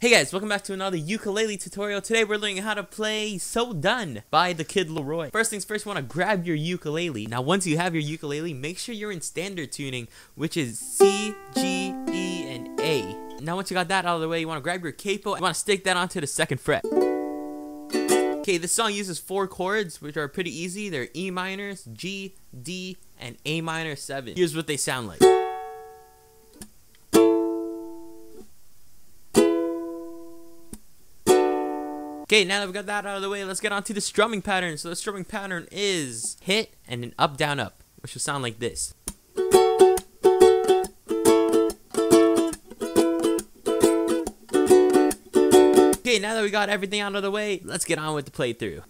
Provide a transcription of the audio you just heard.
Hey guys, welcome back to another ukulele tutorial. Today we're learning how to play So Done by the Kid Leroy. First things first, you want to grab your ukulele. Now once you have your ukulele, make sure you're in standard tuning, which is C, G, E, and A. Now once you got that out of the way, you want to grab your capo. You want to stick that onto the second fret. Okay, this song uses 4 chords, which are pretty easy. They're E minors, G, D, and A minor 7. Here's what they sound like. Okay, now that we got that out of the way, let's get on to the strumming pattern. So the strumming pattern is hit and then up, down, up, which will sound like this. Okay, now that we got everything out of the way, let's get on with the playthrough.